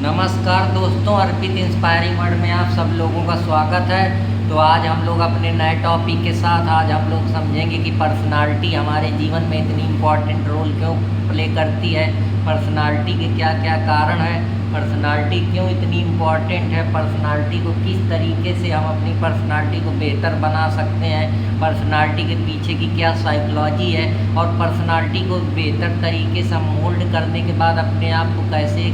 नमस्कार दोस्तों, अर्पित inspiring word में आप सब लोगों का स्वागत है। तो आज हम लोग अपने नए टॉपिक के साथ आज हम लोग समझेंगे कि पर्सनालिटी हमारे जीवन में इतनी इम्पोर्टेंट रोल क्यों प्ले करती है, पर्सनालिटी के क्या क्या कारण हैं, पर्सनालिटी क्यों इतनी इम्पोर्टेंट है, पर्सनालिटी को किस तरीके से हम अपनी पर्सनालिटी को बेहतर बना सकते हैं, पर्सनालिटी के पीछे की क्या साइकोलॉजी है और पर्सनालिटी को बेहतर तरीके से हम मोल्ड करने के बाद अपने आप को कैसे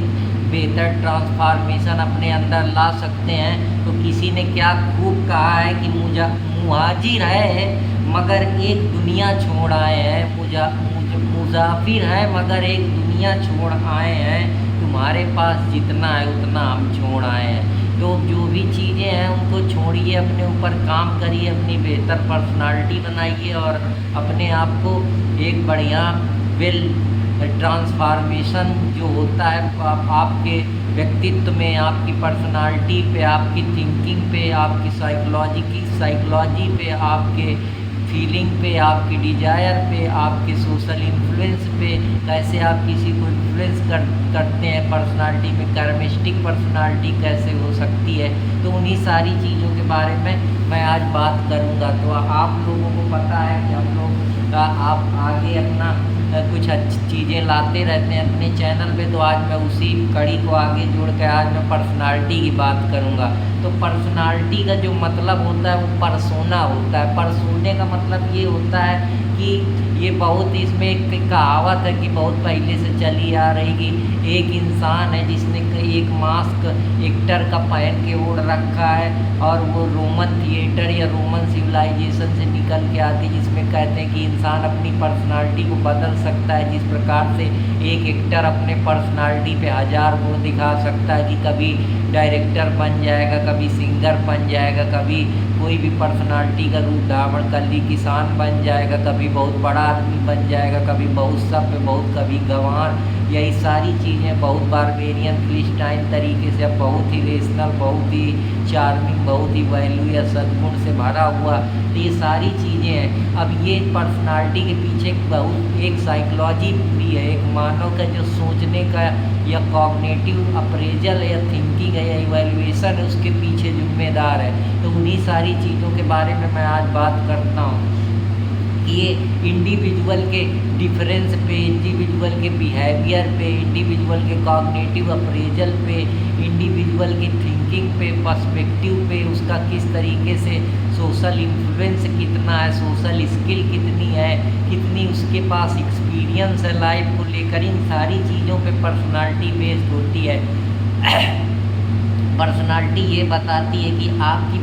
बेहतर ट्रांसफॉर्मेशन अपने अंदर ला सकते हैं। तो किसी ने क्या खूब कहा है कि मुहाजिर है मगर एक दुनिया छोड़ आए हैं, मुसाफिर है मगर एक दुनिया छोड़ आए हैं, तुम्हारे पास जितना है उतना हम छोड़ आए हैं। तो जो भी चीज़ें हैं उनको छोड़िए, अपने ऊपर काम करिए, अपनी बेहतर पर्सनालिटी बनाइए और अपने आप को एक बढ़िया वेल ट्रांसफॉर्मेशन जो होता है आपके व्यक्तित्व में, आपकी पर्सनालिटी पे, आपकी थिंकिंग पे, आपकी साइकोलॉजी पे, आपके फीलिंग पे, आपकी डिजायर पे, आपके सोशल इन्फ्लुएंस पे, कैसे आप किसी को इन्फ्लुएंस करते हैं पर्सनालिटी में, कर्मिस्टिक पर्सनालिटी कैसे हो सकती है। तो उन्हीं सारी चीज़ों के बारे में मैं आज बात करूँगा। तो आप लोगों को पता है कि हम लोग आप आगे अपना कुछ अच्छी चीज़ें लाते रहते हैं अपने चैनल पे। तो आज मैं उसी कड़ी को आगे जोड़ कर आज मैं पर्सनालिटी की बात करूँगा। तो पर्सनालिटी का जो मतलब होता है वो परसोना होता है। परसोने का मतलब ये होता है कि ये बहुत इसमें एक कहावत है कि बहुत पहले से चली आ रही कि एक इंसान है जिसने एक मास्क एक्टर का पहन के ओढ़ रखा है और वो रोमन थिएटर या रोमन सिविलाइजेशन से निकल के आती, जिसमें कहते हैं कि इंसान अपनी पर्सनालिटी को बदल सकता है। जिस प्रकार से एक एक्टर अपने पर्सनालिटी पे 1000 गुण दिखा सकता है कि कभी डायरेक्टर बन जाएगा, कभी सिंगर बन जाएगा, कभी कोई भी पर्सनालिटी का रूप धारण कर ली, किसान बन जाएगा, कभी बहुत बड़ा आदमी बन जाएगा, कभी बहुत सभ्य, बहुत कभी गंवार, यही सारी चीज़ें बहुत बारबेरियन फिलिस्टाइन तरीके से, बहुत ही रेशनल, बहुत ही चार्मिंग, बहुत ही वैल्यू या सद्गुण से भरा हुआ। तो ये सारी चीज़ें हैं। अब ये पर्सनालिटी के पीछे बहुत एक साइकोलॉजी भी है, एक मानव का जो सोचने का या कॉग्निटिव अप्रेजल या थिंकिंग है या इवैल्यूएशन है, उसके पीछे जिम्मेदार है। तो उन्हीं सारी चीज़ों के बारे में मैं आज बात करता हूँ कि ये इंडिविजुअल के डिफरेंस पे, इंडिविजुअल के बिहेवियर पे, इंडिविजुअल के कॉग्निटिव अप्रेजल पे, इंडिविजुअल की थिंकिंग पे, पर्सपेक्टिव पे, उसका किस तरीके से सोशल इन्फ्लुएंस कितना है, सोशल स्किल कितनी है, कितनी उसके पास एक्सपीरियंस है लाइफ को लेकर, इन सारी चीज़ों पे पर्सनालिटी बेस्ड होती है। पर्सनालिटी ये बताती है कि आपकी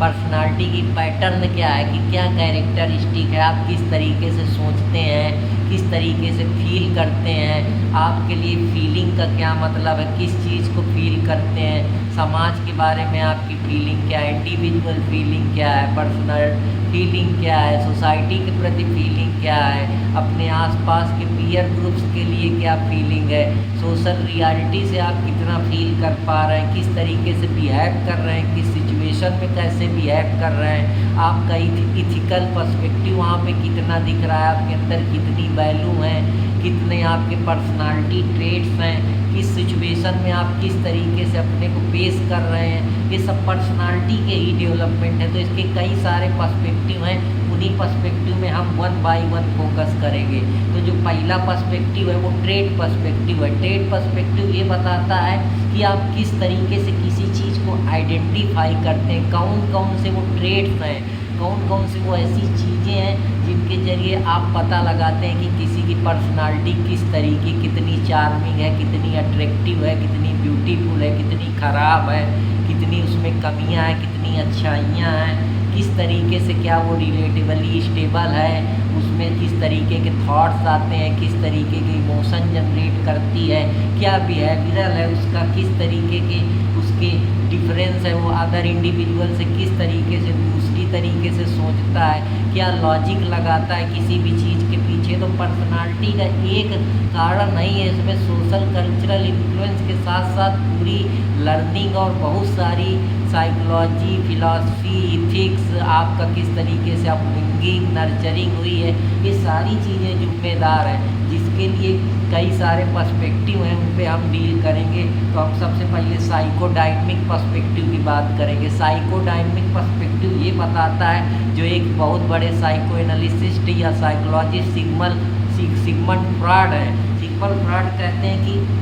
पर्सनालिटी की पैटर्न क्या है, कि क्या कैरेक्टरिस्टिक है, आप किस तरीके से सोचते हैं, किस तरीके से फील करते हैं, आपके लिए फीलिंग का क्या मतलब है, किस चीज़ को फील करते हैं, समाज के बारे में आपकी फीलिंग क्या है, इंडिविजुअल फीलिंग क्या है, पर्सनल फीलिंग क्या है, सोसाइटी के प्रति फीलिंग क्या है, अपने आसपास के पीयर ग्रुप्स के लिए क्या फीलिंग है, सोशल रियलिटी से आप कितना फील कर पा रहे हैं, किस तरीके से बिहेव कर रहे हैं, किस सिचुएशन में कैसे बिहेव कर रहे हैं, आपका इथिकल पर्सपेक्टिव वहाँ पे कितना दिख रहा है, आपके अंदर कितनी वैल्यू है, कितने आपके पर्सनालिटी ट्रेट्स हैं, किस सिचुएशन में आप किस तरीके से अपने को पेश कर रहे हैं, ये सब पर्सनालिटी के ही डेवलपमेंट है। तो इसके कई सारे पर्सपेक्टिव हैं, उन्हीं पर्सपेक्टिव में हम 1 बाय 1 फोकस करेंगे। तो जो पहला पर्सपेक्टिव है वो ट्रेड पर्सपेक्टिव है। ट्रेड पर्सपेक्टिव ये बताता है कि आप किस तरीके से किसी चीज़ को आइडेंटिफाई करते हैं, कौन कौन से वो ट्रेड्स हैं, कौन कौन से वो ऐसी चीज़ें हैं जिनके ज़रिए आप पता लगाते हैं कि किसी की पर्सनालिटी किस तरीके, कितनी चार्मिंग है, कितनी अट्रैक्टिव है, कितनी ब्यूटीफुल है, कितनी ख़राब है, कितनी उसमें कमियां हैं, कितनी अच्छाइयाँ हैं, किस तरीके से क्या वो रिलेटिवली स्टेबल है, उसमें किस तरीके के थॉट्स आते हैं, किस तरीके के इमोशन जनरेट करती है, क्या बिहेवियरल है उसका, किस तरीके के उसके डिफरेंस है, वो अदर इंडिविजुअल से किस तरीके से दूसरी तरीके से सोचता है, क्या लॉजिक लगाता है किसी भी चीज़ के पीछे। तो पर्सनालिटी का एक कारण नहीं है, इसमें सोशल कल्चरल इन्फ्लुएंस के साथ साथ पूरी लर्निंग और बहुत सारी साइकोलॉजी, फिलॉसफी, इथिक्स, आपका किस तरीके से अपब्रिंगिंग, नर्चरिंग हुई है, ये सारी चीज़ें जिम्मेदार हैं। जिसके लिए कई सारे पर्सपेक्टिव हैं, उन पे हम डील करेंगे। तो हम सबसे पहले साइकोडायनेमिक पर्सपेक्टिव की बात करेंगे। साइकोडायनेमिक पर्सपेक्टिव ये बताता है, जो एक बहुत बड़े साइको एनालिसिस्ट या साइकोलॉजिस्ट सिगमंड फ्रॉइड है। सिगमंड फ्रॉइड कहते हैं कि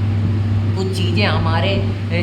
कुछ चीज़ें हमारे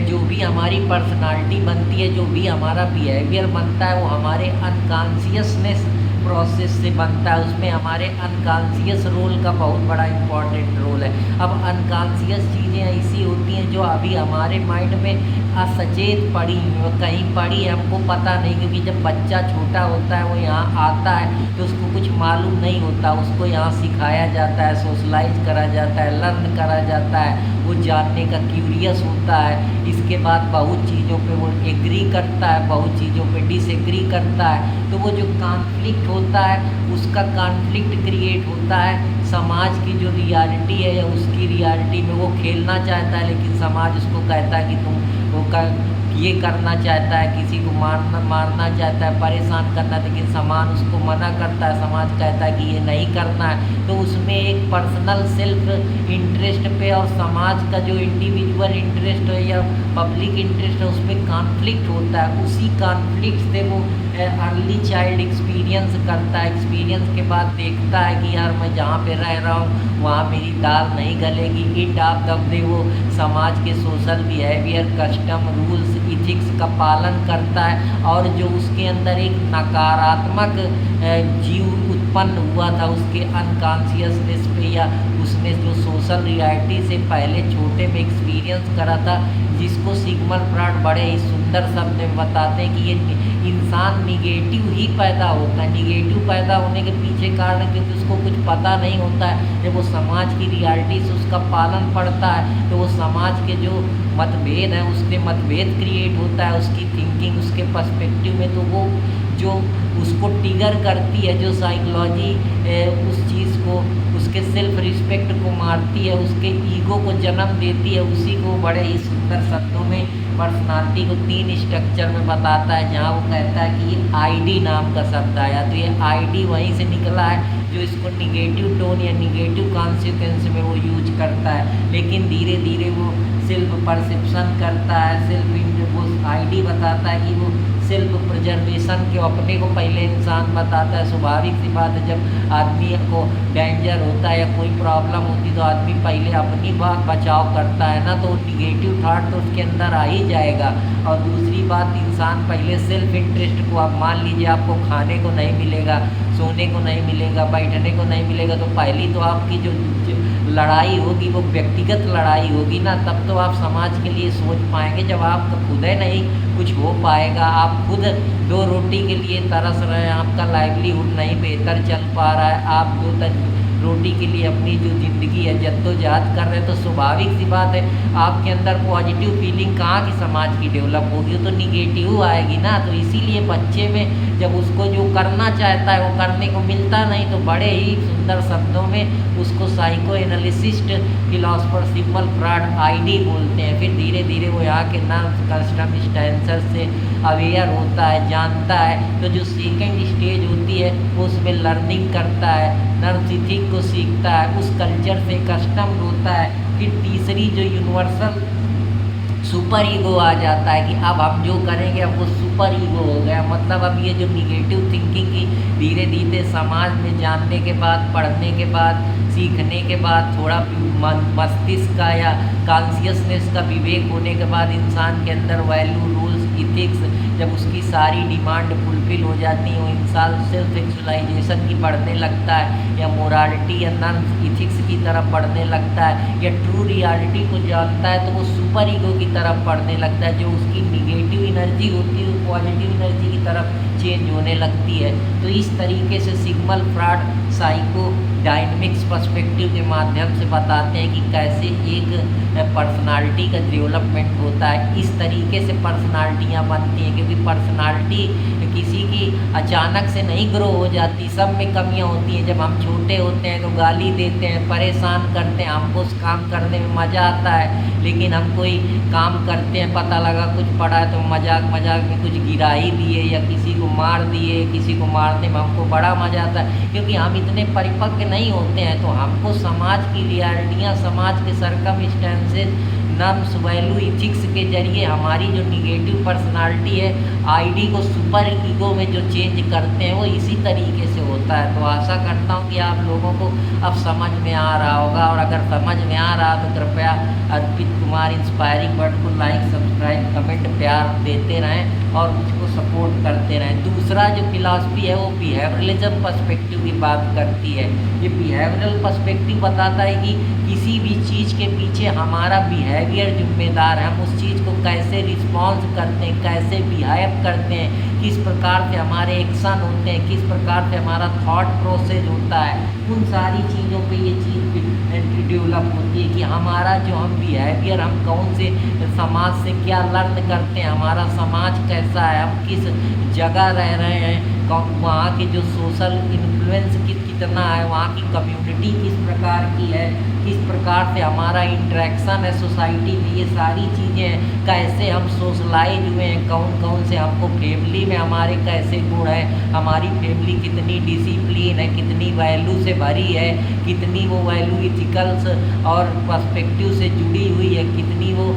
जो भी हमारी पर्सनालिटी बनती है, जो भी हमारा बिहेवियर बनता है, वो हमारे अनकॉन्शियसनेस प्रोसेस से बनता है। उसमें हमारे अनकॉन्शियस रोल का बहुत बड़ा इम्पॉर्टेंट रोल है। अब अनकॉन्शियस चीज़ें ऐसी होती हैं जो अभी हमारे माइंड में असचेत पड़ी कहीं पड़ी है, हमको पता नहीं, क्योंकि जब बच्चा छोटा होता है वो यहाँ आता है तो उसको कुछ मालूम नहीं होता, उसको यहाँ सिखाया जाता है, सोशलाइज करा जाता है, लर्न करा जाता है, वो जानने का क्यूरियस होता है। इसके बाद बहुत चीज़ों पे वो एग्री करता है, बहुत चीज़ों पे डिसएग्री करता है। तो वो जो कॉन्फ्लिक्ट होता है, उसका कॉन्फ्लिक्ट क्रिएट होता है। समाज की जो रियलिटी है या उसकी रियलिटी में वो खेलना चाहता है, लेकिन समाज उसको कहता है कि तुम वो ये करना चाहता है, किसी को मारना चाहता है, परेशान करना, लेकिन समाज उसको मना करता है। समाज कहता है कि ये नहीं करना है। तो उसमें एक पर्सनल सेल्फ इंटरेस्ट पे और समाज का जो इंडिविजुअल इंटरेस्ट है या पब्लिक इंटरेस्ट है, उसमें कॉन्फ्लिक्ट होता है। उसी कॉन्फ्लिक्ट से वो अर्ली चाइल्ड एक्सपीरियंस करता है। एक्सपीरियंस के बाद देखता है कि यार मैं जहाँ पे रह रहा हूँ वहाँ मेरी दाल नहीं गलेगी। एंड ऑफ द डे वो समाज के social behaviour, custom, rules, ethics का पालन करता है, और जो उसके अंदर एक नकारात्मक जीव उत्पन्न हुआ था उसके अनकॉन्शियसनेस पे, या उसने जो सोशल रियलिटी से पहले छोटे में एक्सपीरियंस करा था, जिसको सिगमंड फ्रॉइड बड़े ही सुंदर शब्द में बताते हैं कि ये इंसान निगेटिव ही पैदा होता है। निगेटिव पैदा होने के पीछे कारण क्योंकि उसको कुछ पता नहीं होता है। जब वो समाज की रियलिटी से उसका पालन पड़ता है तो वो समाज के जो मतभेद हैं उससे मतभेद क्रिएट होता है, उसकी थिंकिंग, उसके पर्सपेक्टिव में। तो वो जो उसको ट्रिगर करती है, जो साइकोलॉजी उस चीज़ को, उसके सेल्फ रिस्पेक्ट को मारती है, उसके ईगो को जन्म देती है, उसी को बड़े ही सुंदर शब्दों में पर्सनालिटी को 3 स्ट्रक्चर में बताता है, जहाँ वो कहता है कि ये आईडी नाम का शब्द आया। तो ये आईडी वहीं से निकला है जो इसको निगेटिव टोन या निगेटिव कॉन्सिक्वेंस में वो यूज करता है। लेकिन धीरे धीरे वो सेल्फ परसेप्शन करता है, वो आईडी बताता है कि वो सेल्फ प्रिजर्वेशन के अपने को पहले इंसान बताता है। स्वाभाविक सी बात है, जब आदमी को डेंजर होता है या कोई प्रॉब्लम होती तो आदमी पहले अपनी बात बचाव करता है ना, तो निगेटिव थॉट तो उसके अंदर आ ही जाएगा। और दूसरी बात, इंसान पहले सेल्फ इंटरेस्ट को, आप मान लीजिए आपको खाने को नहीं मिलेगा, सोने को नहीं मिलेगा, बैठने को नहीं मिलेगा, तो पहली तो आपकी जो लड़ाई होगी वो व्यक्तिगत लड़ाई होगी ना, तब तो आप समाज के लिए सोच पाएंगे। जब आपका खुद ही नहीं कुछ हो पाएगा, आप खुद 2 रोटी के लिए तरस रहे हैं, आपका लाइवलीहुड नहीं बेहतर चल पा रहा है, आप 2 रोटी के लिए अपनी जो ज़िंदगी है जद्दोजहद कर रहे हैं, तो स्वाभाविक सी बात है आपके अंदर पॉजिटिव फीलिंग कहाँ की समाज की डेवलप होगी, तो निगेटिव आएगी ना। तो इसीलिए बच्चे में जब उसको जो करना चाहता है वो करने को मिलता नहीं, तो बड़े ही सुंदर शब्दों में उसको psycho analyst philosopher Sigmund Freud ID बोलते हैं। फिर धीरे धीरे वो यहाँ के नर्व्स, कस्टम, स्टेंसर से अवेयर होता है, जानता है। तो जो सेकेंड स्टेज होती है वो उसमें लर्निंग करता है, नर्व इथिक को सीखता है, उस कल्चर से कस्टम होता है। फिर तीसरी जो यूनिवर्सल सुपर ईगो आ जाता है कि अब हम जो करेंगे अब वो सुपर ईगो हो गया। मतलब अब ये जो निगेटिव थिंकिंग की धीरे धीरे समाज में जानने के बाद, पढ़ने के बाद, सीखने के बाद, थोड़ा मस्तिष्क का या कॉन्शियसनेस का विवेक होने के बाद इंसान के अंदर वैल्यू, रूल्स, इथिक्स, जब उसकी सारी डिमांड फुलफिल हो जाती है, वो इंसान सेल्फ एक्चुअलाइजेशन की पढ़ने लगता है, या मोरालिटी या नॉन इथिक्स की तरफ पढ़ने लगता है, या ट्रू रियलिटी को जानता है, तो वो सुपर ईगो की तरफ पढ़ने लगता है। जो उसकी निगेटिव एनर्जी होती है वो पॉजिटिव एनर्जी की तरफ चेंज होने लगती है। तो इस तरीके से Sigmund Freud psycho dynamics perspective के माध्यम से बताते हैं कि कैसे एक पर्सनालिटी का डेवलपमेंट होता है। इस तरीके से पर्सनालिटियाँ बनती हैं, क्योंकि पर्सनालिटी किसी की अचानक से नहीं ग्रो हो जाती, सब में कमियां होती हैं। जब हम छोटे होते हैं तो गाली देते हैं, परेशान करते हैं, हमको उस काम करने में मज़ा आता है। लेकिन हम कोई काम करते हैं, पता लगा कुछ पड़ा है तो मजाक मजाक में कुछ गिरा ही दिए या किसी को मार दिए। किसी को मारने में हमको बड़ा मज़ा आता है, क्योंकि हम इतने परिपक्व नहीं होते हैं। तो हमको समाज की रियलिटियाँ, समाज के सरकमस्टेंसेस, नॉर्म्स, वैल्यू, इथिक्स के जरिए हमारी जो निगेटिव पर्सनालिटी है, आईडी को सुपर ईगो में जो चेंज करते हैं, वो इसी तरीके से होता है। तो आशा करता हूँ कि आप लोगों को अब समझ में आ रहा होगा, और अगर समझ में आ रहा तो कृपया अर्पित कुमार इंस्पायरिंग वर्ड को लाइक, सब्सक्राइब, कमेंट, प्यार देते रहें और मुझको सपोर्ट करते रहें। दूसरा जो फिलॉसफी है वो बिहेवियरलिज्म पर्सपेक्टिव की बात करती है। ये बिहेवियरल पर्सपेक्टिव बताता है कि किसी भी चीज़ के पीछे हमारा बिहेवियर जिम्मेदार है। हम उस चीज़ को कैसे रिस्पॉन्स करते हैं, कैसे बिहेव करते हैं, किस प्रकार से हमारे एक्शन होते हैं, किस प्रकार से हमारा थॉट प्रोसेस होता है, उन सारी चीज़ों पे ये चीज़ डेवलप होती है कि हमारा जो हम बिहेवियर, हम कौन से समाज से क्या लर्न करते हैं, हमारा समाज कैसा है, हम किस जगह रह रहे हैं, वहाँ के जो सोशल इन्फ्लुएंस कितना है, वहाँ की कम्युनिटी किस प्रकार की है, किस प्रकार से हमारा इंटरेक्शन है सोसाइटी में, ये सारी चीज़ें कैसे हम सोशलाइज हुए हैं, कौन कौन से हमको फैमिली में हमारे कैसे गुण हैं, हमारी फैमिली कितनी डिसिप्लिन है, कितनी वैल्यू से भरी है, कितनी वो वैल्यू इथिकल्स और पर्सपेक्टिव से जुड़ी हुई है, कितनी वो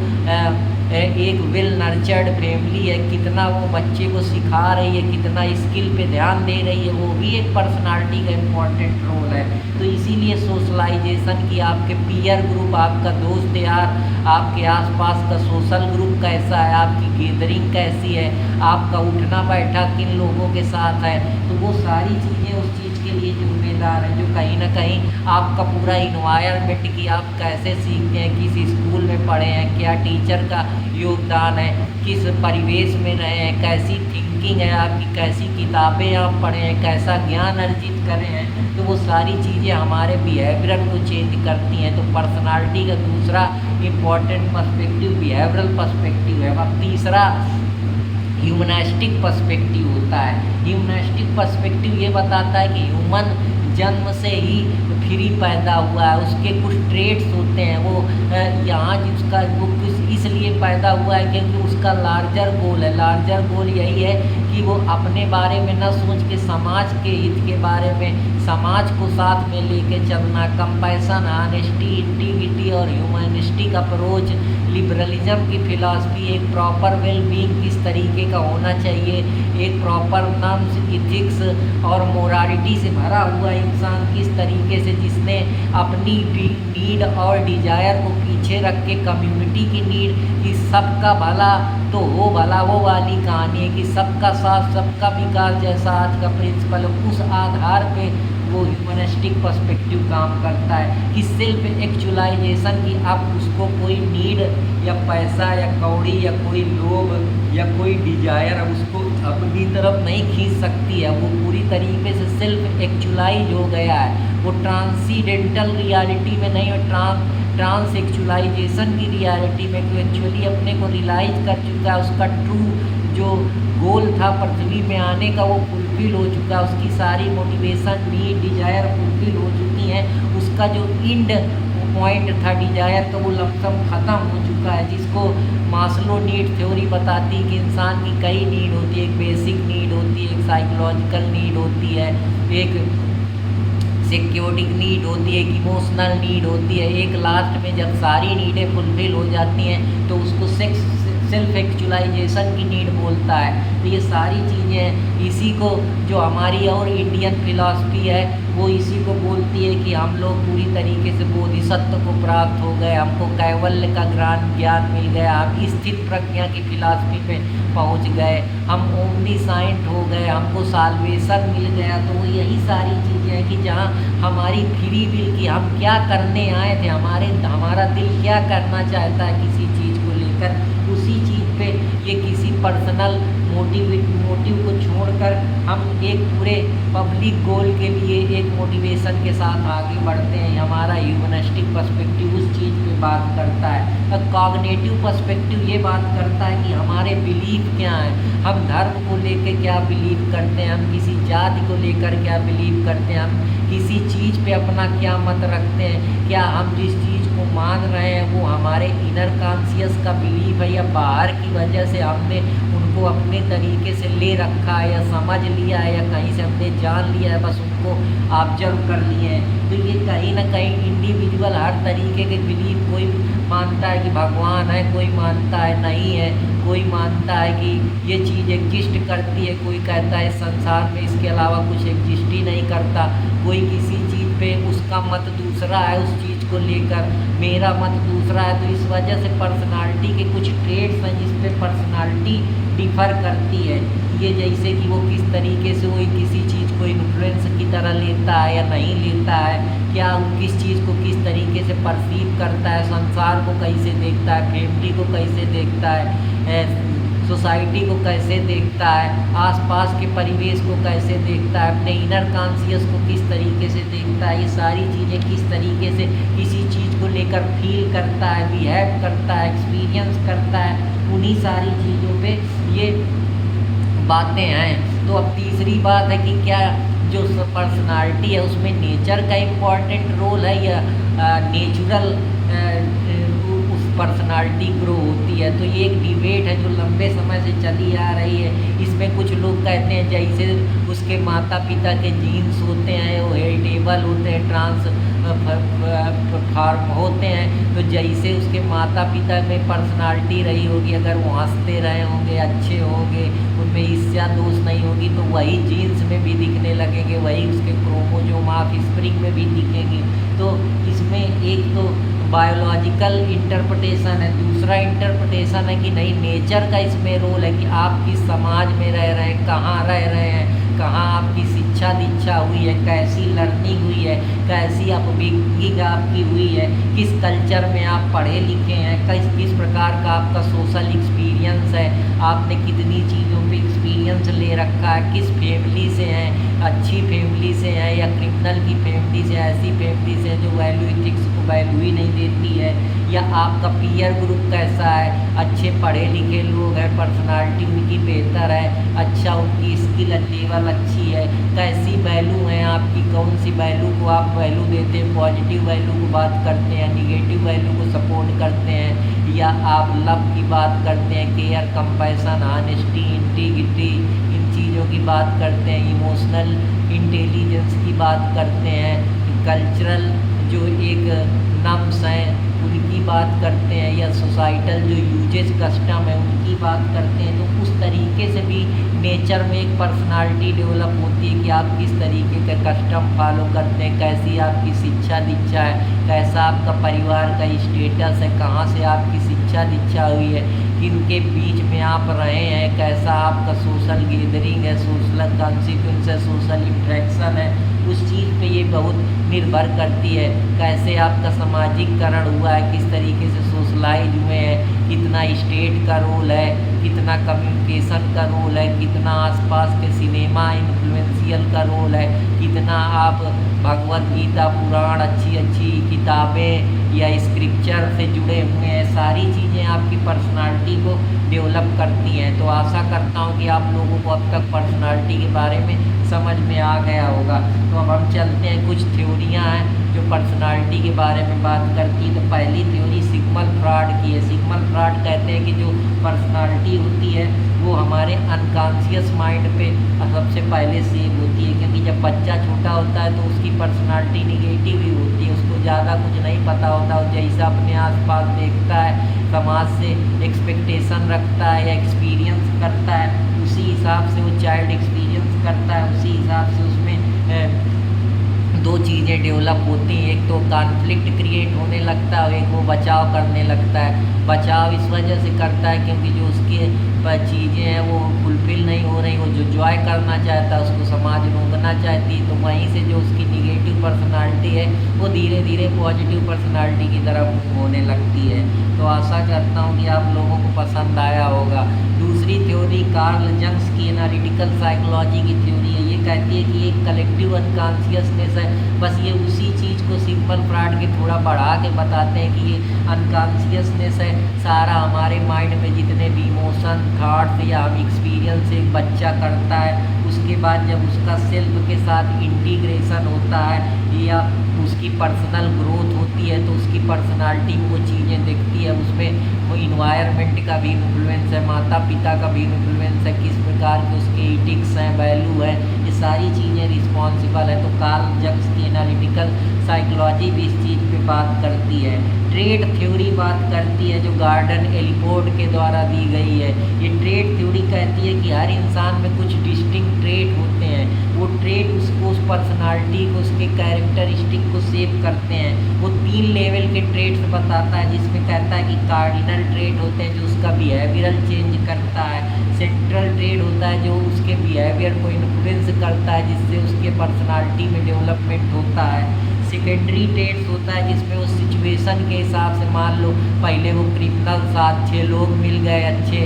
एक वेल नर्चर्ड फैमिली है, कितना वो बच्चे को सिखा रही है, कितना स्किल पे ध्यान दे रही है, वो भी एक पर्सनालिटी का इम्पॉर्टेंट रोल है। तो इसीलिए सोशलाइजेशन की, आपके पीयर ग्रुप, आपका दोस्त यार, आपके आसपास का सोशल ग्रुप कैसा है, आपकी गैदरिंग कैसी है, आपका उठना बैठा किन लोगों के साथ है, तो वो सारी चीज़ें उस चीज़ के लिए जिम्मेदार हैं। जो कहीं ना कहीं आपका पूरा इन्वायरमेंट कि आप कैसे सीखते हैं, किस स्कूल में पढ़े हैं, क्या टीचर का योगदान है, किस परिवेश में रहे हैं, कैसी थिंकिंग है आपकी, कैसी किताबें आप पढ़े हैं, कैसा ज्ञान अर्जित करे हैं, तो वो सारी चीज़ें हमारे बिहेवियर को चेंज करती हैं। तो पर्सनालिटी का दूसरा इम्पॉर्टेंट पर्सपेक्टिव बिहेवियरल पर्सपेक्टिव है। अब तीसरा ह्यूमनिस्टिक पर्सपेक्टिव होता है। ह्यूमनिस्टिक पर्सपेक्टिव ये बताता है कि ह्यूमन जन्म से ही फ्री पैदा हुआ है, उसके कुछ ट्रेड्स होते हैं, वो यहाँ जिसका वो कुछ इसलिए पैदा हुआ है क्योंकि उसका लार्जर गोल है। लार्जर गोल यही है कि वो अपने बारे में न सोच के समाज के हित के बारे में, समाज को साथ में लेके चलना, कंपैशन, ऑनेस्टी, इंटीग्रिटी और ह्यूमनिस्टिक अप्रोच, लिबरलिज्म की फिलॉसफी, एक प्रॉपर वेल बीइंग किस तरीके का होना चाहिए, एक प्रॉपर नॉर्म्स, इथिक्स और मोरालिटी से भरा हुआ इंसान किस तरीके से, जिसने अपनी नीड और डिजायर को पीछे रख के कम्युनिटी की नीड, कि सबका भला तो हो भला, वो वाली कहानी है कि सबका साथ सबका विकास जैसा आज का प्रिंसिपल, उस आधार पे वो ह्यूमनिस्टिक पर्सपेक्टिव काम करता है कि सेल्फ एक्चुअलाइजेशन की आप उसको कोई नीड या पैसा या कौड़ी या कोई लोभ या कोई डिजायर उसको अपनी तरफ नहीं खींच सकती है। वो पूरी तरीके से सेल्फ एक्चुअलाइज हो गया है, वो ट्रांसीडेंटल रियलिटी में नहीं, ट्रांस एक्चुअलाइजेशन की रियलिटी में तो एक्चुअली अपने को रियलाइज कर चुका है। उसका ट्रू जो गोल था पृथ्वी में आने का वो फुलफिल हो चुका है, उसकी सारी मोटिवेशन, नीड, डिजायर फुलफिल हो चुकी हैं, उसका जो इंड पॉइंट था डिजायर का वो लमसम ख़त्म हो चुका है, जिसको मास्लो नीड थ्योरी बताती है कि इंसान की कई नीड होती है। एक बेसिक नीड होती है, एक साइकोलॉजिकल नीड होती है, एक सिक्योरिटी नीड होती है, एक इमोशनल नीड होती है, एक लास्ट में जब सारी नीडें फुलफिल हो जाती हैं तो उसको सेल्फ एक्चुअलाइजेशन की नीड बोलता है। तो ये सारी चीज़ें इसी को, जो हमारी और इंडियन फिलॉसफी है वो इसी को बोलती है कि हम लोग पूरी तरीके से बोधिसत्व को प्राप्त हो गए, हमको कैवल्य का ज्ञान मिल गया, हम स्थित प्रज्ञा की फिलॉसफी पे पहुंच गए, हम ओमनीसाइंट हो गए, हमको साल्वेशन मिल गया। तो वो यही सारी चीज़ें हैं कि जहाँ हमारी फ्री विल की, हम क्या करने आए थे, हमारा दिल क्या करना चाहता है किसी चीज़ को लेकर, उसी चीज़ पे ये किसी पर्सनल मोटिव को छोड़कर हम एक पूरे पब्लिक गोल के लिए एक मोटिवेशन के साथ आगे बढ़ते हैं। हमारा ह्यूमनिस्टिक पर्सपेक्टिव उस चीज़ पे बात करता है। कॉग्निटिव पर्सपेक्टिव ये बात करता है कि हमारे बिलीफ क्या हैं, हम धर्म को लेकर क्या बिलीव करते हैं, हम किसी जाति को लेकर क्या बिलीव करते हैं, हम किसी चीज़ पे अपना क्या मत रखते हैं, क्या हम जिस चीज़ को मान रहे हैं वो हमारे इनर कॉन्शियस का बिलीफ है या बाहर की वजह से हमने उनको अपने तरीके से ले रखा है या समझ लिया है या कहीं से हमने जान लिया है, बस उनको ऑब्जर्व कर लिए हैं। तो ये कहीं ना कहीं इंडिविजुअल हर तरीके के बिलीफ, कोई मानता है कि भगवान है, कोई मानता है नहीं है, कोई मानता है कि ये चीज़ एग्जिस्ट करती है, कोई कहता है संसार में इसके अलावा कुछ एग्जिस्ट ही नहीं करता, कोई किसी चीज़ पे उसका मत दूसरा है, उस चीज़ को लेकर मेरा मत दूसरा है। तो इस वजह से पर्सनालिटी के कुछ ट्रेड्स हैं जिस पे पर्सनालिटी डिफ़र करती है। ये जैसे कि वो किस तरीके से वो किसी चीज़ को इन्फ्लुएंस की तरह लेता है या नहीं लेता है, क्या वो किस चीज़ को किस तरीके से परसीव करता है, संसार को कैसे देखता है, फैमिली को कैसे देखता है, सोसाइटी को कैसे देखता है, आसपास के परिवेश को कैसे देखता है, अपने इनर कॉन्शियस को किस तरीके से देखता है, ये सारी चीज़ें किस तरीके से किसी चीज़ को लेकर फील करता है, बिहेव करता है, एक्सपीरियंस करता है, उन्हीं सारी चीज़ों पे ये बातें हैं। तो अब तीसरी बात है कि क्या जो पर्सनालिटी है उसमें नेचर का इम्पॉर्टेंट रोल है या नेचुरल उस पर्सनालिटी ग्रो होती है। तो ये एक डिबेट है जो लंबे समय से चली आ रही है। इसमें कुछ लोग कहते हैं जैसे उसके माता पिता के जीन्स होते हैं वो हेरिटेबल होते हैं, फार्म होते हैं, तो जैसे उसके माता पिता में पर्सनालिटी रही होगी, अगर वो हंसते रहे होंगे, अच्छे होंगे, उनमें ईर्ष्या दोष नहीं होगी, तो वही जीन्स में भी दिखने लगेंगे, वही उसके क्रोमोसोम ऑफ स्प्रिंग में भी दिखेंगी। तो इसमें एक तो बायोलॉजिकल इंटरप्रिटेशन है, दूसरा इंटरप्रिटेशन है कि नहीं नेचर का इसमें रोल है कि आप किस समाज में रह रहे हैं, कहाँ रह रहे हैं, कहाँ आपकी शिक्षा दीक्षा हुई है, कैसी लर्निंग हुई है, कैसी अपब्रिंगिंग आपकी हुई है, किस कल्चर में आप पढ़े लिखे हैं, किस प्रकार का आपका सोशल एक्सपीरियंस है, आपने कितनी चीज़ों पे एक्सपीरियंस ले रखा है, किस फैमिली से हैं, अच्छी फैमिली से हैं या क्रिमिनल की फैमिली से, ऐसी फैमिली से जो वैल्यू एथिक्स को वैल्यू ही नहीं देती है, या आपका पीयर ग्रुप कैसा है, अच्छे पढ़े लिखे लोग हैं, पर्सनालिटी उनकी बेहतर है, अच्छा उनकी स्किल लेवल अच्छी है, कैसी वैल्यू है आपकी, कौन सी वैल्यू को आप वैल्यू देते हैं, पॉजिटिव वैल्यू को बात करते हैं, निगेटिव वैल्यू को सपोर्ट करते हैं, या आप लव की बात करते हैं, केयर, कंपैशन, ऑनेस्टी, इंटीग्रिटी, इन चीज़ों की बात करते हैं, इमोशनल इंटेलिजेंस की बात करते हैं, कल्चरल जो एक नॉर्म्स हैं उनकी बात करते हैं, या सोसाइटल जो यूजेज कस्टम है उनकी बात करते हैं। तो उस तरीके से भी नेचर में एक पर्सनालिटी डेवलप होती है कि आप किस तरीके के कस्टम फॉलो करते हैं, कैसी आपकी शिक्षा दीक्षा है, कैसा आपका परिवार का स्टेटस है, कहाँ से आपकी शिक्षा दीक्षा हुई है, किनके बीच में आप रहे हैं, कैसा आपका सोशल गैदरिंग है, सोशल कॉन्सिक्वेंस है, सोशल इंट्रैक्शन है, उस चीज़ पे ये बहुत निर्भर करती है। कैसे आपका सामाजिककरण हुआ है, किस तरीके से सोशलाइज हुए हैं, कितना स्टेट का रोल है, कितना कम्युनिकेशन का रोल है, कितना आसपास के सिनेमा इन्फ्लुएंशियल का रोल है, कितना आप भगवत गीता, पुराण, अच्छी अच्छी किताबें या स्क्रिप्चर से जुड़े हुए हैं, सारी चीज़ें आपकी पर्सनालिटी को डेवलप करती हैं। तो आशा करता हूँ कि आप लोगों को अब तक पर्सनालिटी के बारे में समझ में आ गया होगा। तो अब हम चलते हैं, कुछ थ्योरियाँ हैं जो पर्सनालिटी के बारे में बात करती है। तो पहली थ्योरी सिग्मंड फ्रॉइड की है। सिग्मंड फ्रॉइड कहते हैं कि जो पर्सनालिटी होती है वो हमारे अनकॉन्शियस माइंड पे सबसे पहले सेव होती है, क्योंकि जब बच्चा छोटा होता है तो उसकी पर्सनालिटी निगेटिव ही होती है, उसको ज़्यादा कुछ नहीं पता होता, और जैसा अपने आसपास देखता है, समाज से एक्सपेक्टेशन रखता है या एक्सपीरियंस करता है, उसी हिसाब से वो चाइल्ड एक्सपीरियंस करता है, उसी हिसाब से उसमें दो चीज़ें डेवलप होती हैं। एक तो कॉन्फ्लिक्ट क्रिएट होने लगता है और एक वो बचाव करने लगता है। बचाव इस वजह से करता है क्योंकि जो उसके चीज़ें हैं वो फुलफ़िल नहीं हो रही, वो जो जॉय करना चाहता है उसको समाज रोकना चाहती है, तो वहीं से जो उसकी निगेटिव पर्सनालिटी है वो धीरे धीरे पॉजिटिव पर्सनालिटी की तरफ होने लगती है। तो आशा करता हूँ कि आप लोगों को पसंद आया होगा। दूसरी थ्योरी कार्ल जंग्स की एनालिटिकल साइकोलॉजी की थ्योरी है। ये कहती है कि एक कलेक्टिव अनकॉन्शियसनेस है, बस ये उसी चीज़ को सिंपल फ्रॉड के थोड़ा बढ़ा के बताते हैं कि ये अनकॉन्शियसनेस है। सारा हमारे माइंड में जितने भी इमोशन थॉट्स या हम एक्सपीरियंस एक बच्चा करता है, उसके बाद जब उसका सेल्फ के साथ इंटीग्रेशन होता है या उसकी पर्सनल ग्रोथ होती है तो उसकी पर्सनालिटी में वो चीज़ें दिखती है। उसमें वो इन्वायरमेंट का भी इन्फ्लुएंस है, माता पिता का भी इन्फ्लुएंस है, किस प्रकार के उसके इथिक्स हैं, वैल्यू है, ये सारी चीज़ें रिस्पॉन्सिबल है। तो कार्ल जंग्स की एनालिटिकल साइकोलॉजी भी इस चीज़ पे बात करती है। ट्रेड थ्योरी बात करती है जो गार्डन एलिपोर्ट के द्वारा दी गई है। ये ट्रेड थ्योरी कहती है कि हर इंसान में कुछ डिस्टिंक्ट ट्रेट होते हैं, वो ट्रेट उसको, उस पर्सनालिटी को, उसके कैरेक्टरिस्टिक को शेप करते हैं। वो 3 लेवल के ट्रेट्स बताता है, जिसमें कहता है कि कार्डिनल ट्रेट होते हैं जो उसका बिहेवियरल चेंज करता है, सेंट्रल ट्रेट होता है जो उसके बिहेवियर को इन्फ्लुएंस करता है जिससे उसके पर्सनालिटी में डेवलपमेंट होता है। सेकेंडरी ट्रेट्स होता है जिसमें उस सिचुएशन के हिसाब से, मान लो पहले वो क्रिमिनल 7-6 लोग मिल गए, अच्छे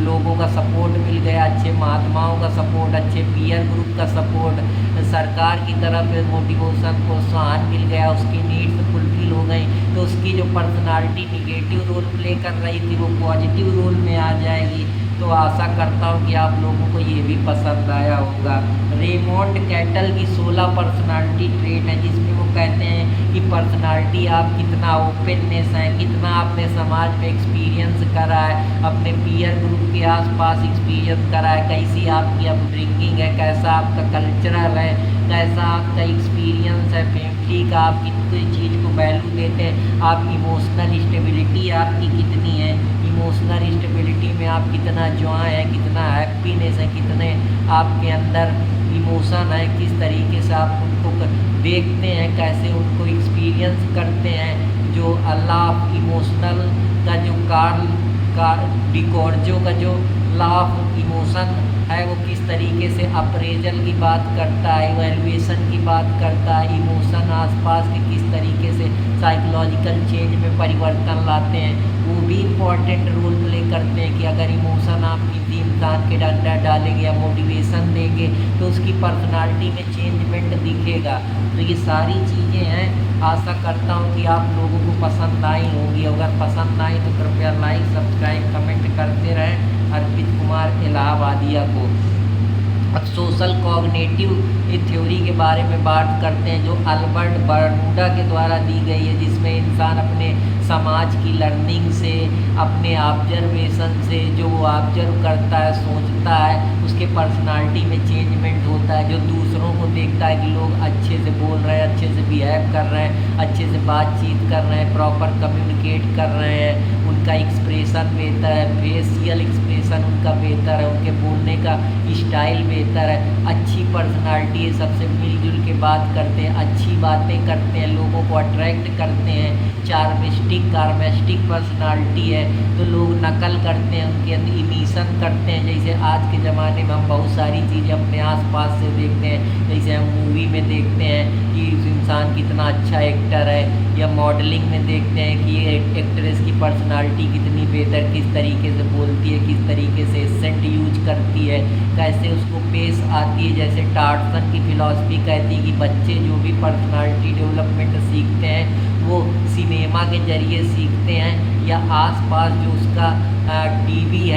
लोगों का सपोर्ट मिल गया, अच्छे महात्माओं का सपोर्ट, अच्छे पीयर ग्रुप का सपोर्ट, सरकार की तरफ मोटिवेशन प्रोत्साहन मिल गया, उसकी नीड्स फुलफिल हो गई, तो उसकी जो पर्सनालिटी निगेटिव रोल प्ले कर रही थी वो पॉजिटिव रोल में आ जाएगी। तो आशा करता हूँ कि आप लोगों को ये भी पसंद आया होगा। रेमोंड कैटल की 16 पर्सनालिटी ट्रेट है जिसमें वो कहते हैं कि पर्सनालिटी आप कितना ओपननेस है, कितना आपने समाज में एक्सपीरियंस करा है, अपने पीयर ग्रुप के आसपास एक्सपीरियंस करा है, कैसी आपकी अपब्रिंगिंग है, कैसा आपका कल्चरल है, कैसा आपका एक्सपीरियंस है फैमिली का, आप कितनी चीज़ को वैल्यू देते हैं, आप इमोशनल स्टेबिलिटी आपकी कितनी है, इमोशनल स्टेबिलिटी में आप कितना जॉय है, कितना हैप्पीनेस है, कितने आपके अंदर इमोशन है, किस तरीके से आप उनको देखते हैं, कैसे उनको एक्सपीरियंस करते हैं। जो अल्लाह इमोशनल का जो डिकॉर्जो का जो लॉ ऑफ इमोशन है वो किस तरीके से अप्रेजल की बात करता है, इवैल्यूएशन की बात करता है, इमोशन आसपास के किस तरीके से साइकोलॉजिकल चेंज में परिवर्तन लाते हैं, वो भी इम्पॉर्टेंट रोल प्ले करते हैं कि अगर इमोशन आप किसी इंसान के अंदर डालेंगे या मोटिवेशन देंगे तो उसकी पर्सनालिटी में चेंजमेंट दिखेगा। तो ये सारी चीज़ें हैं। आशा करता हूँ कि आप लोगों को पसंद आई होंगी। अगर पसंद आई तो कृपया लाइक, सब्सक्राइब, कमेंट करते रहें। अर्पित कुमार इलाहाबादिया को। अब सोशल कॉग्निटिव थ्योरी के बारे में बात करते हैं जो अल्बर्ट बर्मुडा के द्वारा दी गई है, जिसमें इंसान अपने समाज की लर्निंग से, अपने ऑब्जर्वेशन से, जो वो ऑब्जर्व करता है, सोचता है, उसके पर्सनालिटी में चेंजमेंट होता है। जो दूसरों को देखता है कि लोग अच्छे से बोल रहे हैं, अच्छे से बिहेव कर रहे हैं, अच्छे से बातचीत कर रहे हैं, प्रॉपर कम्युनिकेट कर रहे हैं, उनका एक्सप्रेशन बेहतर है, फेशियल एक्सप्रेशन उनका बेहतर है, उनके बोलने का स्टाइल बेहतर है, अच्छी पर्सनालिटी है, सबसे मिलजुल के बात करते हैं, अच्छी बातें करते हैं, लोगों को अट्रैक्ट करते हैं, कार्मेस्टिक पर्सनालिटी है, तो लोग नकल करते हैं, उनके अंदर इमिशन करते हैं। जैसे आज के ज़माने में हम बहुत सारी चीज़ें अपने आसपास से देखते हैं, जैसे हम मूवी में देखते हैं कि इंसान कितना अच्छा एक्टर है, या मॉडलिंग में देखते हैं कि ये एक्ट्रेस की पर्सनालिटी कितनी बेहतर, किस तरीके से बोलती है, किस तरीके से एसेंट यूज करती है, कैसे उसको पेश आती है। जैसे टार्सन की फिलॉसफी कहती है कि बच्चे जो भी पर्सनालिटी डेवलपमेंट सीखते हैं वो सिनेमा के ज़रिए सीखते हैं, या आसपास जो उसका टीवी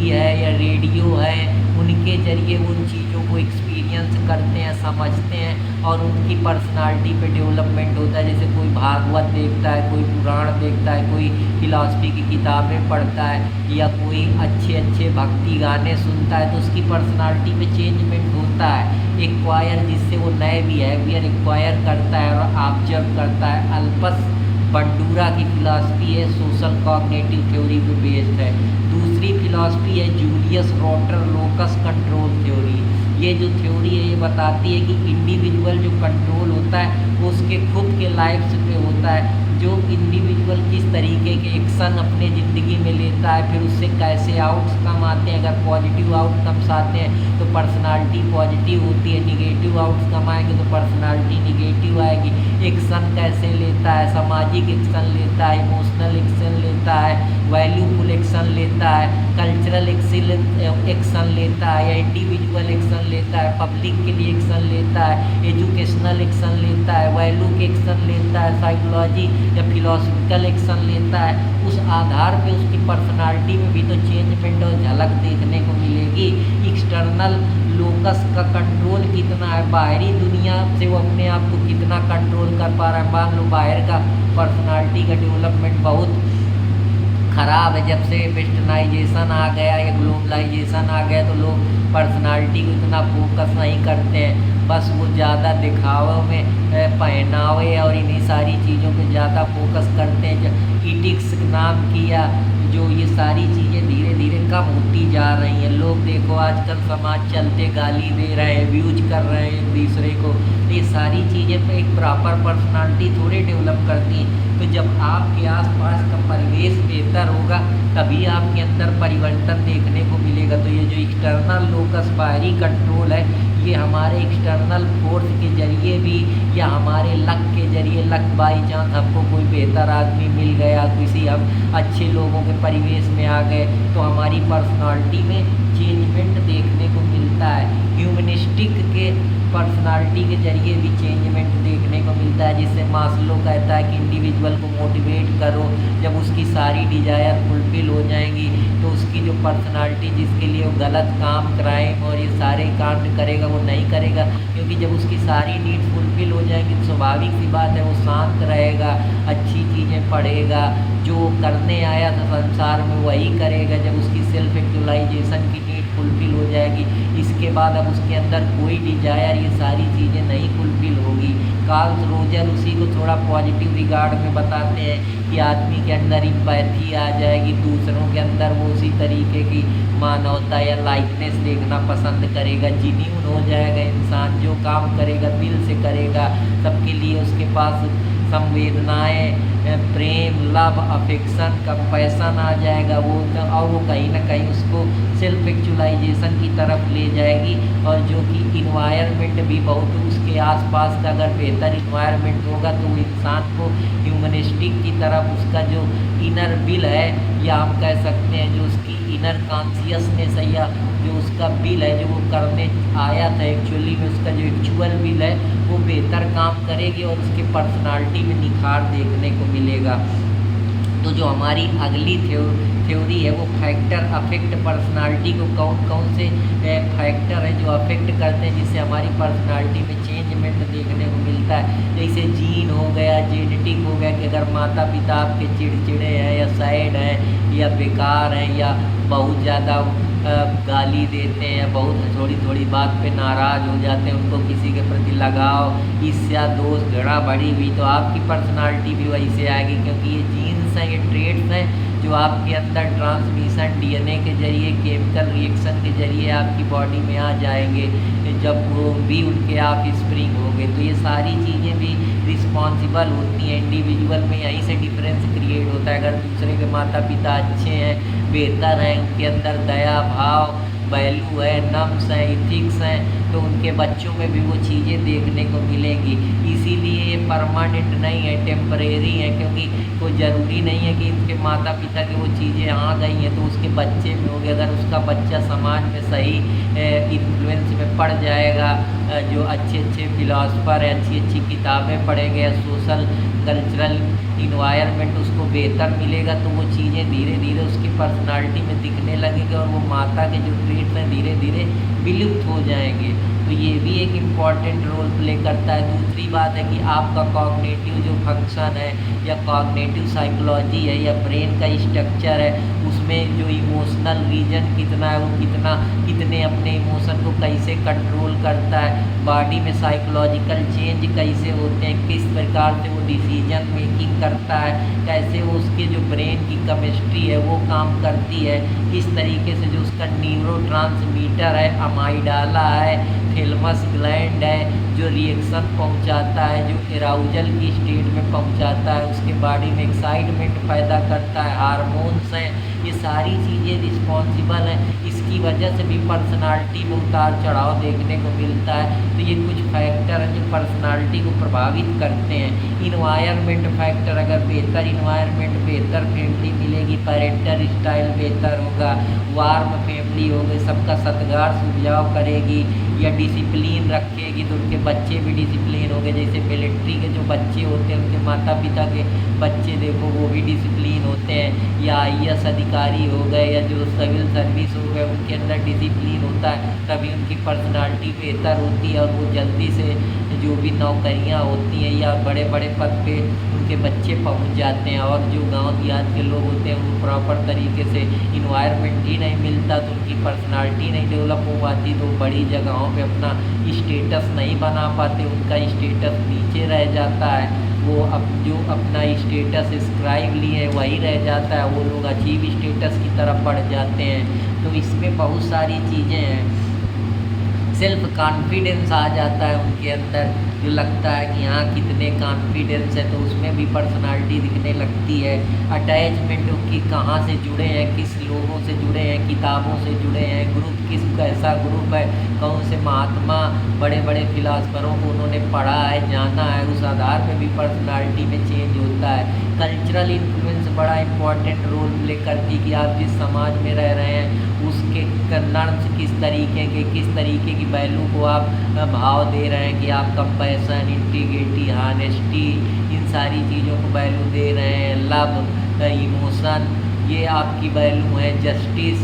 है या रेडियो है, उनके ज़रिए उन चीज़ों को एक्सपीरियंस करते हैं, समझते हैं, और उनकी पर्सनालिटी पे डेवलपमेंट होता है। जैसे कोई भागवत देखता है, कोई पुराण देखता है, कोई फिलॉसफी की किताबें पढ़ता है, या कोई अच्छे अच्छे भक्ति गाने सुनता है, तो उसकी पर्सनालिटी में चेंजमेंट होता है, एक्वायर, जिससे वो नए बिहेवियर एक्वायर करता है और ऑब्जर्व करता है। अल्पस बंडूरा की फिलॉसफी है, सोशल कॉग्निटिव थ्योरी पे बेस्ड है। दूसरी फिलॉसफी है Julius rotor locus control theory. ये जो थ्योरी है ये बताती है कि इंडिविजुअल जो कंट्रोल होता है वो उसके खुद के लाइफ पे होता है। जो इंडिविजुअल किस तरीके के एक्शन अपने ज़िंदगी में लेता है, फिर उससे कैसे आउटकम आते हैं। अगर पॉजिटिव आउटकम्स आते हैं तो पर्सनालिटी पॉजिटिव होती है, निगेटिव आउटकम आएंगे तो पर्सनालिटी निगेटिव आएगी। एक्शन कैसे लेता है, सामाजिक एक्शन लेता है, इमोशनल एक्शन लेता है, वैल्यूफुल एक्शन लेता है, कल्चरल एक्शन लेता है या इंडिविजुअल एक्शन लेता है, पब्लिक के लिए एक्शन लेता है, एजुकेशनल एक्शन लेता है, वैल्यू के एक्शन लेता है, साइकोलॉजी या फिलोसफिकल एक्शन लेता है। उस आधार पे उसकी पर्सनालिटी में भी तो चेंजमेंट और झलक देखने को मिलेगी। एक्सटर्नल लोकस का कंट्रोल कितना है, बाहरी दुनिया से वो अपने आप को कितना कंट्रोल कर पा रहा है। मान लो बाहर का पर्सनालिटी का डेवलपमेंट बहुत ख़राब है, जब से वेस्टर्नाइजेशन आ गया या ग्लोबलाइजेशन आ गया तो लोग पर्सनालिटी को इतना फोकस नहीं करते हैं। बस वो ज़्यादा दिखावे में पहनावे और इन्हीं सारी चीज़ों पे ज़्यादा फोकस करते हैं। इटिक्स नाम की या जो ये सारी चीज़ें धीरे धीरे कम होती जा रही हैं। लोग देखो आजकल समाज चलते गाली दे रहे हैं, व्यूज कर रहे हैं एक दूसरे को। ये सारी चीज़ें पे एक प्रॉपर पर्सनालिटी थोड़े डेवलप करती हैं। तो जब आपके आसपास का परिवेश बेहतर होगा तभी आपके अंदर परिवर्तन देखने को मिलेगा। तो ये जो एक्सटर्नल लोकस बाहरी कंट्रोल है, ये हमारे एक्सटर्नल फोर्स के जरिए भी या हमारे लक के जरिए, लक बाई चांस हमको कोई बेहतर आदमी मिल गया, किसी हम अच्छे लोगों के परिवेश में आ गए तो हमारी पर्सनालिटी में चेंजमेंट देखने को मिलता है। ह्यूमनिस्टिक के पर्सनालिटी के जरिए भी चेंजमेंट देखने को मिलता है, जिससे मास्लो कहता है कि इंडिविजुअल को मोटिवेट करो। जब उसकी सारी डिज़ायर फुलफिल हो जाएंगी तो उसकी जो पर्सनालिटी जिसके लिए वो गलत काम, क्राइम और ये सारे कांड करेगा वो नहीं करेगा, क्योंकि जब उसकी सारी नीड फुलफिल हो जाएंगी तो स्वाभाविक सी बात है वो शांत रहेगा, अच्छी चीज़ें पढ़ेगा, जो करने आया था संसार में वही करेगा। जब उसकी सेल्फ एक्चुअलाइजेशन की नीड फुलफिल हो जाएगी, इसके बाद अब उसके अंदर कोई डिजायर, ये सारी चीज़ें नहीं फुलफिल होगी। कार्ल रोजर उसी को थोड़ा पॉजिटिव रिगार्ड में बताते हैं कि आदमी के अंदर एम्पैथी आ जाएगी, दूसरों के अंदर वो उसी तरीके की मानवता या लाइकनेस देखना पसंद करेगा, जेन्युइन हो जाएगा इंसान, जो काम करेगा दिल से करेगा, सबके लिए उसके पास संवेदनाएं, प्रेम, लव, अफेक्शन, कंपैशन आ जाएगा वो और वो कहीं ना कहीं उसको सेल्फ एक्चुअलाइजेशन की तरफ ले जाएगी। और जो कि इन्वायरमेंट भी बहुत, उसके आसपास का अगर बेहतर इन्वायरमेंट होगा तो वो इंसान को ह्यूमनिस्टिक की तरफ, उसका जो इनर विल है या हम कह सकते हैं जो उसकी इनर कॉन्शियसनेस है या जो उसका विल है जो वो करने आया था एक्चुअली में, उसका जो एक्चुअल विल है वो बेहतर काम करेगी और उसके पर्सनालिटी में निखार देखने को मिलेगा। तो जो हमारी अगली थ्योरी है वो फैक्टर अफेक्ट पर्सनालिटी को, कौन कौन से फैक्टर है जो अफेक्ट करते हैं जिससे हमारी पर्सनालिटी में चेंजमेंट देखने को मिलता है। जैसे जीन हो गया, जेनेटिक हो गया कि अगर माता पिता आपके चिड़चिड़े हैं या सैड हैं या बेकार हैं या बहुत ज़्यादा गाली देते हैं, बहुत थोड़ी थोड़ी बात पे नाराज़ हो जाते हैं, उनको किसी के प्रति लगाव, ईर्ष्या, दोष, घृणा बढ़ी हुई, तो आपकी पर्सनालिटी भी वही से आएगी, क्योंकि ये जीन्स हैं, ये ट्रेड्स हैं जो आपके अंदर ट्रांसमिशन डीएनए के जरिए, केमिकल रिएक्शन के जरिए आपकी बॉडी में आ जाएंगे, जब वो भी उनके आप स्प्रिंग होंगे। तो ये सारी चीज़ें भी रिस्पॉन्सिबल होती हैं, इंडिविजुअल में यहीं से डिफरेंस क्रिएट होता है। अगर दूसरे के माता पिता अच्छे हैं, बेहतर हैं, उनके अंदर दया भाव, वैल्यू है, नम्स हैं, इथिक्स हैं, तो उनके बच्चों में भी वो चीज़ें देखने को मिलेंगी। इसीलिए ये परमानेंट नहीं है, टेम्परेरी है, क्योंकि कोई ज़रूरी नहीं है कि उसके माता पिता की वो चीज़ें आ गई हैं तो उसके बच्चे में होगी। अगर उसका बच्चा समाज में सही इन्फ्लुएंस में पड़ जाएगा, जो अच्छे अच्छे फिलासफर है, अच्छी अच्छी किताबें पढ़ेंगे या सोशल कल्चरल इन्वायरमेंट उसको बेहतर मिलेगा, तो वो चीज़ें धीरे धीरे उसकी पर्सनालिटी में दिखने लगेगी और वो माता के जो ट्रेट्स हैं धीरे धीरे विलुप्त हो जाएंगे। तो ये भी एक इम्पॉर्टेंट रोल प्ले करता है। दूसरी बात है कि आपका कॉग्निटिव जो फंक्शन है या कॉग्निटिव साइकोलॉजी है या ब्रेन का स्ट्रक्चर है, उसमें जो इमोशनल रीजन कितना है, वो कितने अपने इमोशन को कैसे कंट्रोल करता है, बॉडी में साइकोलॉजिकल चेंज कैसे होते हैं, किस प्रकार से वो डिसीजन मेकिंग करता है, कैसे वो उसके जो ब्रेन की केमिस्ट्री है वो काम करती है, किस तरीके से जो उसका न्यूरोट्रांसमीटर है, अमाइडाला है, थैलेमस ग्लैंड है, जो रिएक्शन पहुंचाता है, जो एराउजल की स्टेट में पहुंचाता है, उसके बॉडी में एक्साइटमेंट पैदा करता है, हार्मोन्स हैं ये सारी चीज़ें रिस्पॉन्सिबल हैं। इसकी वजह से भी पर्सनालिटी में उतार चढ़ाव देखने को मिलता है। तो ये कुछ फैक्टर हैं जो पर्सनालिटी को प्रभावित करते हैं। इन्वायरमेंट फैक्टर, अगर बेहतर इन्वायरमेंट, बेहतर फैमिली मिलेगी, पैरेंटल स्टाइल बेहतर होगा, वार्म फैमिली होगी, सबका सत्कार सुझाव करेगी या डिसिप्लिन रखेगी, तो उनके बच्चे भी डिसिप्लिन होंगे। जैसे मिलिट्री के जो बच्चे होते हैं, उनके माता पिता के बच्चे देखो वो भी डिसिप्लिन होते हैं। या आईएएस अधिकारी हो गए या जो सिविल सर्विस हो गए, उनके अंदर डिसिप्लिन होता है, तभी उनकी पर्सनालिटी बेहतर होती है और वो जल्दी से जो भी नौकरियां होती हैं या बड़े बड़े पद पे उनके बच्चे पहुंच जाते हैं। और जो गांव देहात के लोग होते हैं, उनको प्रॉपर तरीके से इन्वायरमेंट ही नहीं मिलता, तो उनकी पर्सनालिटी नहीं डेवलप हो पाती, तो बड़ी जगहों पे अपना स्टेटस नहीं बना पाते, उनका स्टेटस नीचे रह जाता है। वो अब जो अपना स्टेटस स्क्राइब लिए वही रह जाता है, वो लोग अचीव स्टेटस की तरफ बढ़ जाते हैं। तो इसमें बहुत सारी चीज़ें हैं। सेल्फ कॉन्फिडेंस आ जाता है उनके अंदर, जो लगता है कि हाँ कितने कॉन्फिडेंस है, तो उसमें भी पर्सनालिटी दिखने लगती है। अटैचमेंट की कहाँ से जुड़े हैं, किस लोगों से जुड़े हैं, किताबों से जुड़े हैं, ग्रुप किस कैसा ग्रुप है, कौन से महात्मा बड़े बड़े फिलासफरों को उन्होंने पढ़ा है, जाना है, उस आधार पे भी पर्सनालिटी में चेंज होता है। कल्चरल इन्फ्लुएंस बड़ा इंपॉर्टेंट रोल प्ले करती है कि आप जिस समाज में रह रहे हैं उसके नॉर्म्स किस तरीके की वैल्यू को आप भाव दे रहे हैं, कि आप कंपैशन, इंटीग्रिटी, हानेस्टी, इन सारी चीज़ों को वैल्यू दे रहे हैं। लव, इमोशन, ये आपकी वैल्यू है। Justice,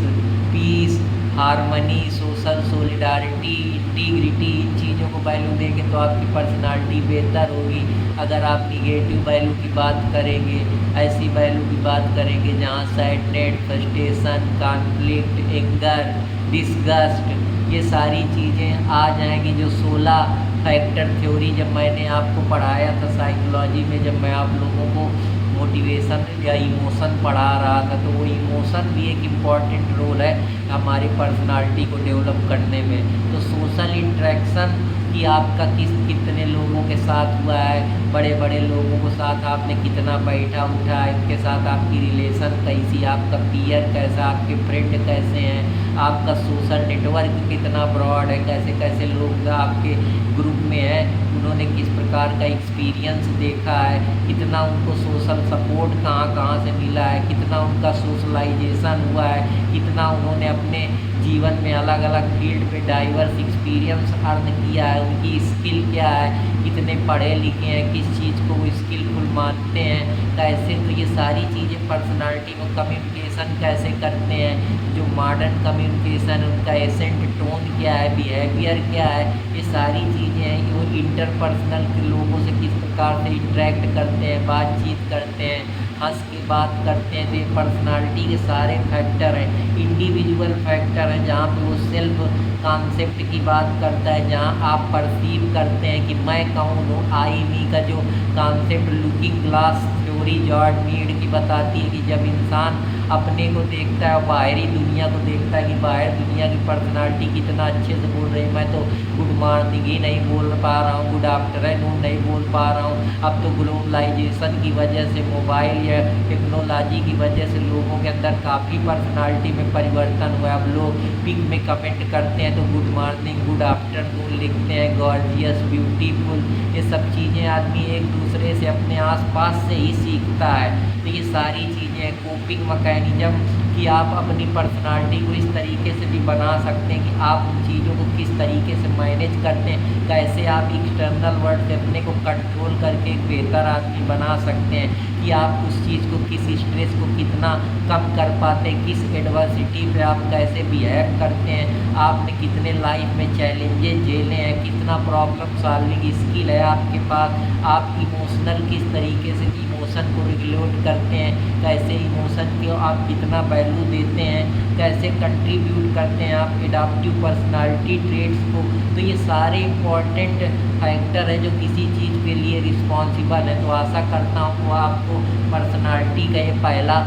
peace, harmony, social solidarity, integrity, इन चीज़ों को वैल्यू देंगे तो आपकी पर्सनालिटी बेहतर होगी। अगर आप निगेटिव वैल्यू की बात करेंगे, ऐसी वैल्यू की बात करेंगे जहाँ sadness, frustration, conflict, anger, disgust, ये सारी चीज़ें आ जाएंगी। जो 16 फैक्टर थ्योरी जब मैंने आपको पढ़ाया था साइकोलॉजी में, जब मैं आप लोगों को मोटिवेशन या इमोशन पढ़ा रहा था, तो वो इमोशन भी एक इम्पॉर्टेंट रोल है हमारी पर्सनालिटी को डेवलप करने में। तो सोशल इंटरेक्शन कि आपका कितने लोगों के साथ हुआ है, बड़े बड़े लोगों के साथ आपने कितना बैठा उठा है, इनके साथ आपकी रिलेशन कैसी, आपका पीयर कैसा, आपके फ्रेंड कैसे हैं, आपका सोशल नेटवर्क कितना ब्रॉड है, कैसे कैसे लोग आपके ग्रुप में हैं, उन्होंने किस प्रकार का एक्सपीरियंस देखा है, कितना उनको सोशल सपोर्ट कहाँ कहाँ से मिला है, कितना उनका सोशलाइजेशन हुआ है, कितना उन्होंने अपने जीवन में अलग अलग फील्ड पे डाइवर्स एक्सपीरियंस अर्न किया है, उनकी स्किल क्या है, कितने पढ़े लिखे हैं, किस चीज़ को वो स्किलफुल मानते हैं, कैसे। तो ये सारी चीज़ें पर्सनालिटी में कम्युनिकेशन कैसे करते हैं, जो मॉडर्न कम्युनिकेशन, उनका एसेंट टोन क्या है, बिहेवियर क्या है, ये सारी चीज़ें हैं। वो इंटरपर्सनल के लोगों से किस प्रकार से इंटरेक्ट करते हैं, बातचीत करते हैं, हंस के बात करते हैं। तो ये पर्सनालिटी के सारे फैक्टर हैं। इंडिविजुअल फैक्टर हैं जहाँ पे वो सेल्फ कॉन्सेप्ट की बात करता है, जहाँ आप परसीव करते हैं कि मैं कौन हूँ। आई मी का जो concept looking glass theory George Mead की बताती है कि जब इंसान अपने को देखता है और बाहरी दुनिया को देखता है कि बाहर दुनिया की पर्सनालिटी कितना अच्छे से बोल रही है, मैं तो गुड मॉर्निंग ही नहीं बोल पा रहा हूँ, गुड आफ्टरनून नहीं बोल पा रहा हूँ। अब तो ग्लोबलाइजेशन की वजह से, मोबाइल या टेक्नोलॉजी की वजह से लोगों के अंदर काफ़ी पर्सनालिटी में परिवर्तन हुआ है। अब लोग पिक में कमेंट करते हैं तो गुड मॉर्निंग, गुड आफ्टरनून लिखते हैं, गॉर्जियस, ब्यूटीफुल, ये सब चीज़ें आदमी एक दूसरे से अपने आसपास से ही सीखता है। तो ये सारी चीज़ें कोपिंग मैकेनिज्म कि आप अपनी पर्सनालिटी को इस तरीके से भी बना सकते हैं कि आप उन चीज़ों को किस तरीके से मैनेज करते हैं, कैसे आप एक्सटर्नल वर्ल्ड से अपने को कंट्रोल करके एक बेहतर आदमी बना सकते हैं, कि आप उस चीज़ को, किस स्ट्रेस को कितना कम कर पाते हैं, किस एडवर्सिटी पे आप कैसे बिहेव करते हैं, आपने कितने लाइफ में चैलेंजेस झेले हैं, कितना प्रॉब्लम सॉल्विंग स्किल है आपके पास, आप इमोशनल किस तरीके से इमोशन को रेगुलेट करते हैं, कैसे इमोशन को आप कितना वैल्यू देते हैं, कैसे कंट्रीब्यूट करते हैं आप एडाप्टिव पर्सनालिटी ट्रेट्स को। तो ये सारे इम्पॉर्टेंट फैक्टर है जो किसी चीज़ के लिए रिस्पॉन्सिबल है। तो आशा करता हूँ वो आपको पर्सनालिटी का ये पहला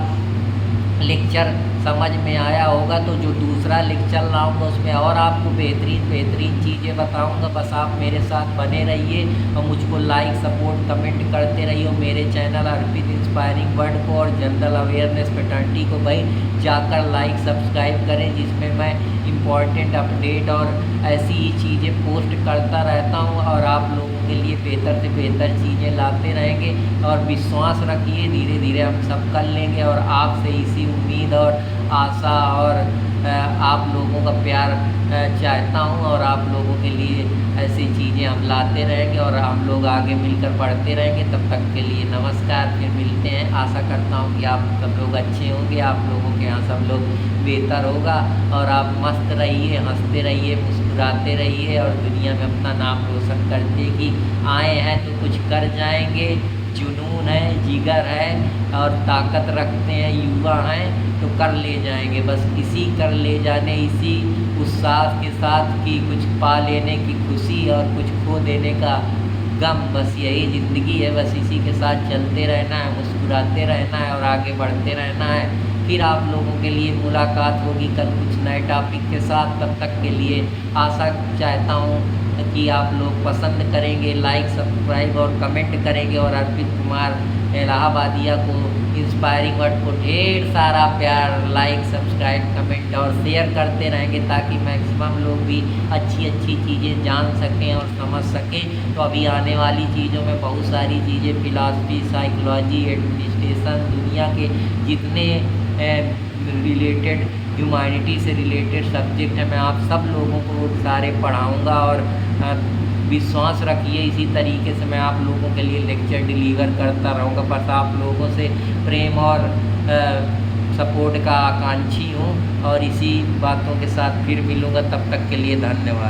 लेक्चर समझ में आया होगा, तो जो दूसरा लेक्चर लाऊंगा उसमें और आपको बेहतरीन चीज़ें बताऊंगा। बस आप मेरे साथ बने रहिए और मुझको लाइक सपोर्ट कमेंट करते रहिए। मेरे चैनल अर्पित इंस्पायरिंग वर्ड को और जनरल अवेयरनेस फ्रेटर्निटी को भाई जाकर लाइक सब्सक्राइब करें, जिसमें मैं इम्पॉर्टेंट अपडेट और ऐसी ही चीज़ें पोस्ट करता रहता हूँ और आप लोगों के लिए बेहतर से बेहतर चीज़ें लाते रहेंगे। और विश्वास रखिए, धीरे धीरे हम सब कर लेंगे। और आपसे इसी उम्मीद और आशा और आप लोगों का प्यार चाहता हूँ और आप लोगों के लिए ऐसी चीज़ें हम लाते रहेंगे और हम लोग आगे मिलकर बढ़ते रहेंगे। तब तक के लिए नमस्कार, फिर मिलते हैं। आशा करता हूँ कि आप सब लोग अच्छे होंगे, आप लोगों के यहाँ सब लोग बेहतर होगा और आप मस्त रहिए, हंसते रहिए, मुस्कुराते रहिए और दुनिया में अपना नाम रोशन करते कि आए हैं तो कुछ कर जाएंगे। जुनून है, जिगर है और ताकत रखते हैं, युवा हैं तो कर ले जाएंगे। बस इसी कर ले जाने, इसी उत्साह के साथ कि कुछ पा लेने की खुशी और कुछ खो देने का गम, बस यही ज़िंदगी है। बस इसी के साथ चलते रहना है, मुस्कुराते रहना है और आगे बढ़ते रहना है। फिर आप लोगों के लिए मुलाकात होगी कल कुछ नए टॉपिक के साथ। तब तक के लिए आशा चाहता हूँ कि आप लोग पसंद करेंगे, लाइक सब्सक्राइब और कमेंट करेंगे और अर्पित कुमार इलाहाबादिया को इंस्पायरिंग वर्ड को ढेर सारा प्यार, लाइक सब्सक्राइब कमेंट और शेयर करते रहेंगे ताकि मैक्सिमम लोग भी अच्छी चीज़ें जान सकें और समझ सकें। तो अभी आने वाली चीज़ों में बहुत सारी चीज़ें, फिलॉसफी, साइकोलॉजी, एडमिनिस्ट्रेशन, दुनिया के जितने रिलेटेड ह्यूमैनिटी से रिलेटेड सब्जेक्ट है, मैं आप सब लोगों को सारे पढ़ाऊँगा। और विश्वास रखिए, इसी तरीके से मैं आप लोगों के लिए लेक्चर डिलीवर करता रहूँगा। बस आप लोगों से प्रेम और सपोर्ट का आकांक्षी हूँ और इसी बातों के साथ फिर मिलूँगा। तब तक के लिए धन्यवाद।